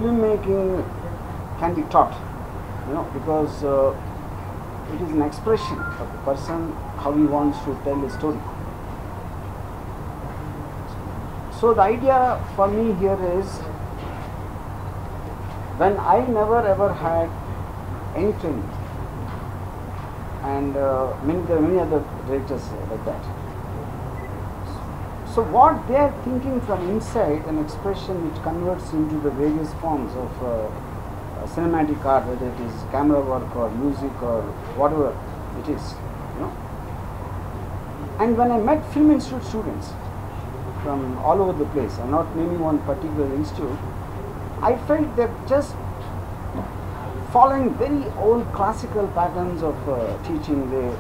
filmmaking can be taught, because it is an expression of the person, how he wants to tell a story. So the idea for me here is, when I never ever had any training, and there are many other directors like that. So what they are thinking from inside, an expression which converts into the various forms of cinematic art, whether it is camera work or music or whatever it is, And when I met Film Institute students from all over the place, I'm not naming one particular institute, I felt they're just following very old classical patterns of teaching. They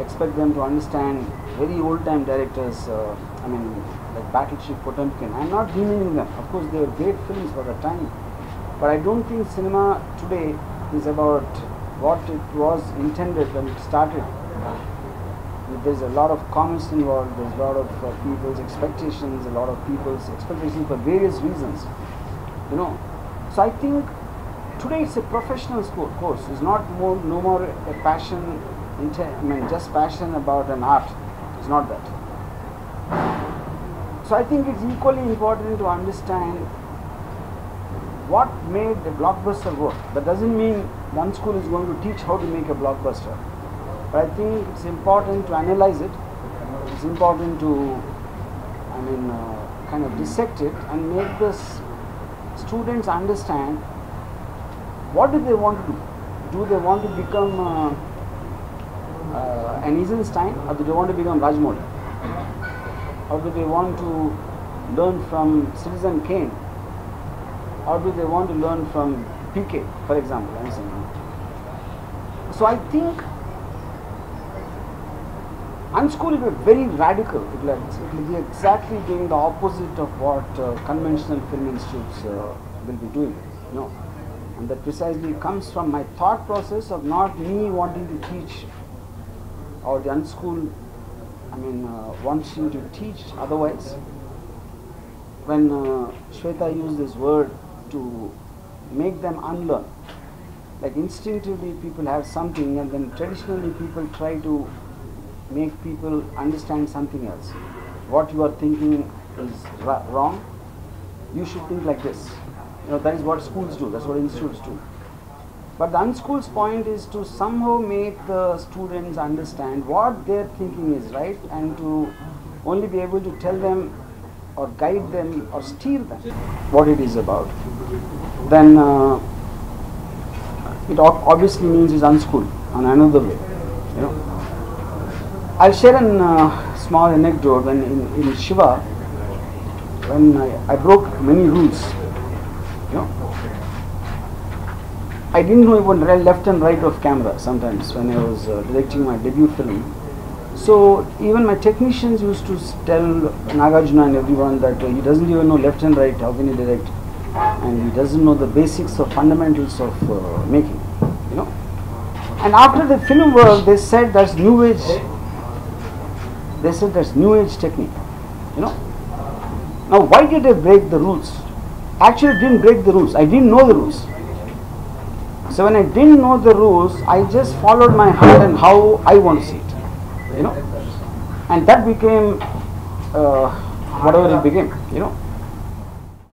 expect them to understand very old time directors, like Battleship Potemkin. I'm not demeaning them. Of course, they were great films for the time. But I don't think cinema today is about what it was intended when it started. There's a lot of comments involved, there's a lot of people's expectations, a lot of people's expectations for various reasons. So I think today it's a professional course. It's not no more a passion, just passion about an art. It's not that. So I think it's equally important to understand what made a blockbuster work. That doesn't mean one school is going to teach how to make a blockbuster. But I think it's important to analyze it. It's important to, kind of dissect it and make the students understand what do they want to do. Do they want to become an Eisenstein, or do they want to become Rajmouli? Or do they want to learn from Citizen Kane? Or do they want to learn from PK, for example? I'm saying. So I think Unschool will be very radical. It will be exactly doing the opposite of what conventional film institutes will be doing. And that precisely comes from my thought process of not me wanting to teach, or the Unschool wants you to teach otherwise. When Shweta used this word to make them unlearn, like instinctively people have something, and then traditionally people try to make people understand something else. What you are thinking is wrong, you should think like this. That is what schools do, that's what institutes do. But the Unschool's point is to somehow make the students understand what their thinking is right, and to only be able to tell them or guide them or steer them what it is about. Then it obviously means it's unschooled on another way. I'll share a small anecdote. When in Shiva, when I broke many rules, I didn't know even left and right of camera sometimes when I was directing my debut film. So even my technicians used to tell Nagarjuna and everyone that he doesn't even know left and right, how can he direct? And he doesn't know the basics or fundamentals of making, And after the film work, they said that's new age. They said that's new age technique, Now why did I break the rules? Actually, I didn't break the rules. I didn't know the rules. So when I didn't know the rules, I just followed my heart and how I want to see it, And that became whatever it became,